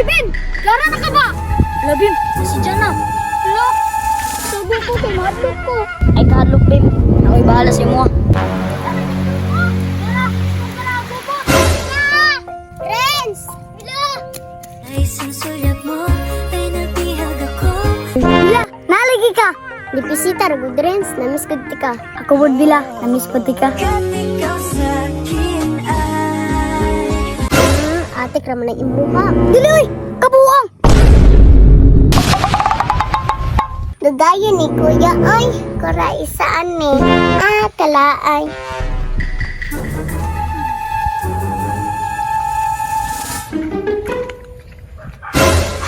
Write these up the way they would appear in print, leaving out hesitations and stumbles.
Ben! Gara na ka ba? Labim, si Jana. Ano? Sabi ko kay madlok ko. Ay kahadlok, Bim. Ako'y bahala sa imo. Friends! Hello! Ay susulyap mo, ay nabihag ako. Bila, nalagi ka. Lipisita, ragod Renz, namiss ko ka. Ako wad bila, namiss ko ka. Kat ikaw sa akin ay Ate, kraman ng imuha. Dili, oy! Kabuang! Gagaya ni Kuya, oy. Karaisaan ni. Kalaay.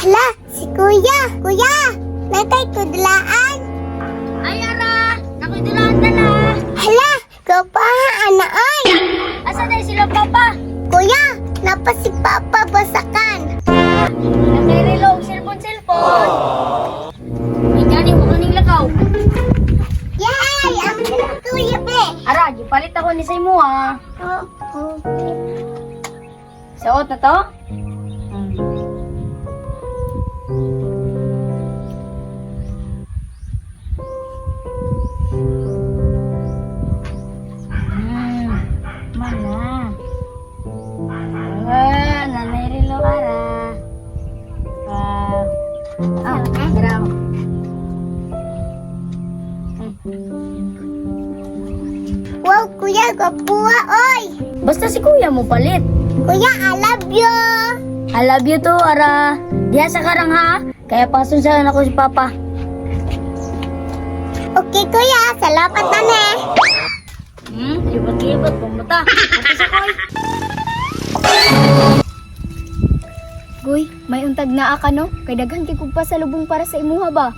Hala, si Kuya. Kuya, natay kudlaan. Ay, Ara! Ako'y dulaan na na! Hala, kapahaan na ay. Asa na sila, Papa? Kuya, napa si Papa basakan. Nakairilo, cellphone. Ay, gani, huwag kaning lakaw. Yay! Ang Kuya, be. Ara, gipalit ako ni sa imo, ha? Suot na to? Mana? Nanay Rilo, Ara. Grabe. Wow, Kuya, kapuha, oy. Basta si kuya mo palit. Kuya, I love you. I love you too, Ara. Diha sa karang ha. Kaya pasunsalan ako si Papa. Okay, Kuya, salamat na ne. Libat-libat, pumunta. Ate sa koy. Guy, may untag na ka no? Kay daghan kay kog pa sa lubong para sa imuha ba?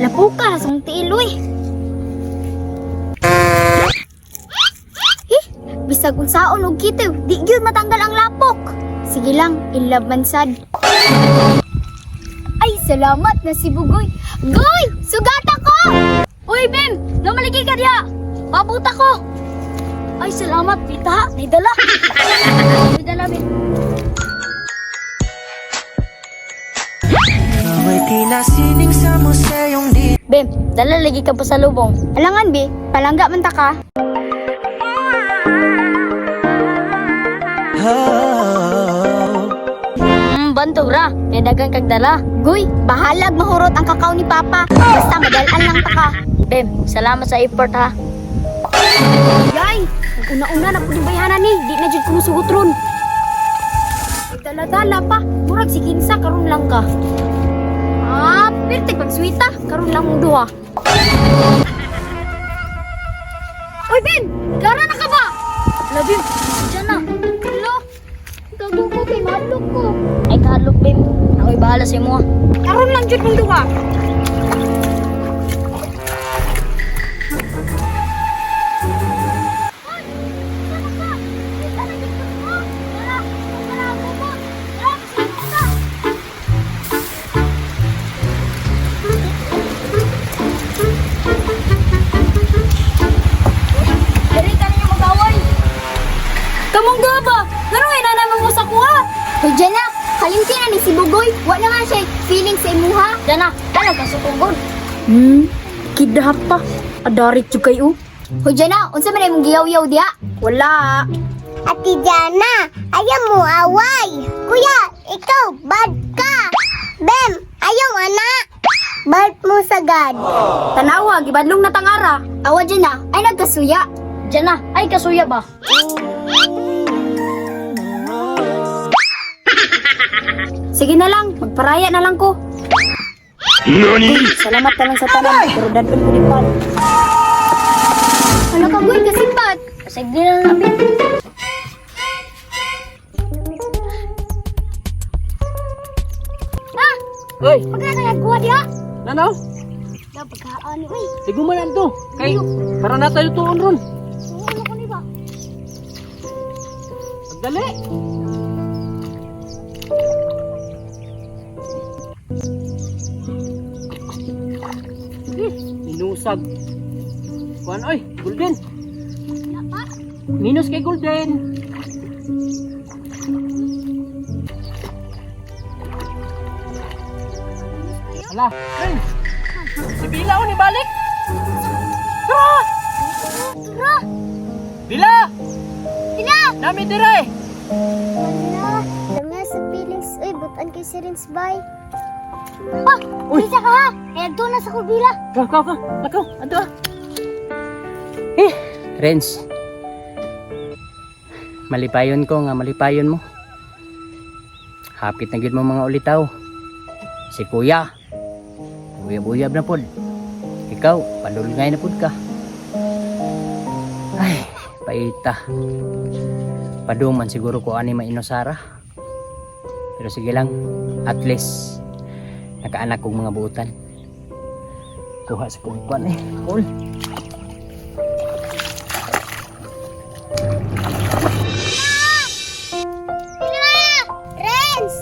Lapo ka, sang tiiloy. Bisag unsaon og kitiw, di gyud matanggal ang lapok. Sige lang, inlove man sad. Ay, salamat na si Bugoy. Goy, sugat ako! Uy, Bim! Namaligi ka diha! Pabuta ko! Ay, salamat, Pita! May dala! May dala, Bim! May tinasining sa museyong di Bim, dala lagi ka pa sa lubong. Alangan, Bi, palangga man ta ka. Bantog ra. May dagang kag dala. Goy, bahalag mahurot ang kakao ni Papa. Basta madalan lang ta ka. Bim, salamat sa effort ha. Yay! Una-una na po yung bayhanan ni. Di na dyan kumusugot ron. Dala-dala pa. Murag si Kinsa, karon lang ka. Pirtik pagswita. Karon lang mong duha. Oy, Ben! Gara na ka ba? Labim, dyan na. Hello? Gago ko kay madlok ko. Ay, kahadlok, Bim. Ako'y bahala sa imo. Karon lang dyan mong duha. Kamong duha ba? Naroy na naman mo sa kuha. Hoy, dyan na. Kalimti na ni si Bugoy. Wala nga siya feeling sa imuha. Dyan na. Dyan ka sa tungkod. Kidahap pa. Adarit yung kayo. Hoy, dyan na. Unsa man ay mong giyaw-yaw diya? Wala. Ati Jana, ayaw mo away. Kuya, ikaw, bad ka. Bem, ayaw anak. Bad mo sagad. Tanawa, gibadlong na tangara. Awa dyan na, ay nagkasuya. Dyan na. Ay, kasuya ba? Sige na lang, magparaya na lang ko. Uy, salamat ka lang sa tanan, pero dadon ko din pan. Ano ka, Goy, kasimbat? Pasagdi na lang, Bim. Hoy, Pagkana nagkuha diha? nanaw? Pagkaan, uy. Tigumanan to. Kay, para na tayo tuon ron. Ano ko ni ba? Dali. Inusag. Kuan oy, Golden. Dapat. Minus kay Golden. Ala, Renz. Si Bila o ni balik? Tara! Tara! Bila! Bila! Nami dire! Wala. Dami sa feelings. Uy, butan kay si Rins bay. Ah! Uy! Bisa ka ha! Kaya doon na sa kubila. Ka. Lakaw, ando ah. Renz. Malipayon ko nga malipayon mo. Hapit na gid mo mga ulitaw. Si Kuya. Buyab na pod. Ikaw, palulungay na pod ka. Ay, paita. Paduman siguro ko ani mainosara. Pero sige lang, at least nakaanak kong mga buutan. Kuha sa kumpuan eh. Cool. Rins!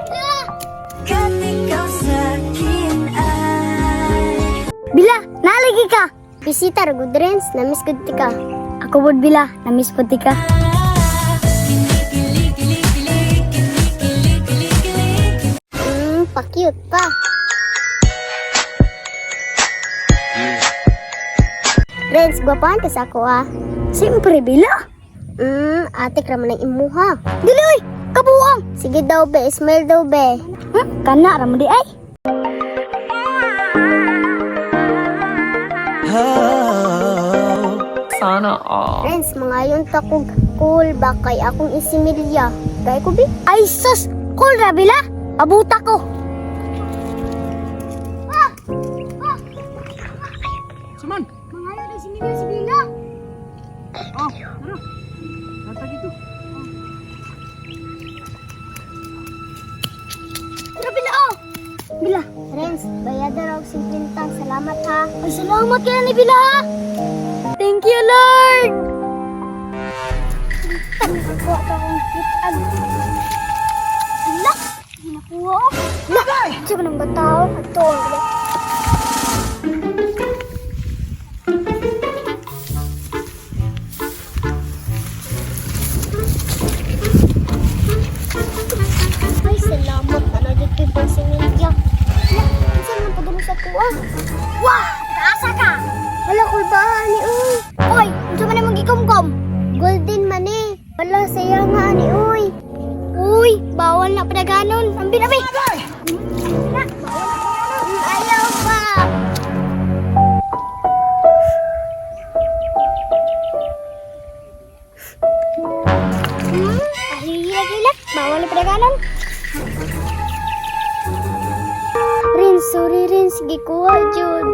Bila! Kat ikaw sa'kin ay Bila! Nalagi ka! Bisita ragod Rins. Namiss ko di ka. Ako bod Bila. Namiss po di ka. Pa-cute pa. Rins, gwapahan ka sa ako ah. Siyempre, Bila. Ate raman ng imuha. Dili, oy! Kabuang! Sige daw, be. Smile daw, be. Kana, raman di ay. Sana Rins, mga yun takog cool ba kay akong isimilya. Kaya ko, be? Ay, sus! Cool ra, Bila. Abuta ko. Suman! Mga yun isimilya si Bila. Oh, tara. Nata dito. Tara, Bila, oh! Bila, Rins, bayada raw 50. Salamat ha. Ay, salamat kaya ni Bila ha. Thank you, Lord! Nakuha ka akong kitag. Ala! Nakuha ako. Ala! Siya ko nang bataon. Ito. Ay, salamat. Ano dito yung pansimilya? Ala! Saan nang padalo sa kuha? Wah! Taasa ka! Wala, kulbahan ni Uy. Uy! Ano man yung magikomkom? Golden man eh. Wala, saya nga ni Uy. Uy! Bawal na pinaganon. Ang binabi! Bawal na pinaganon. Ayaw pa! Ahihila-gila. Bawal na pinaganon. Rins, sorry Rins. Sige kuha, Jud.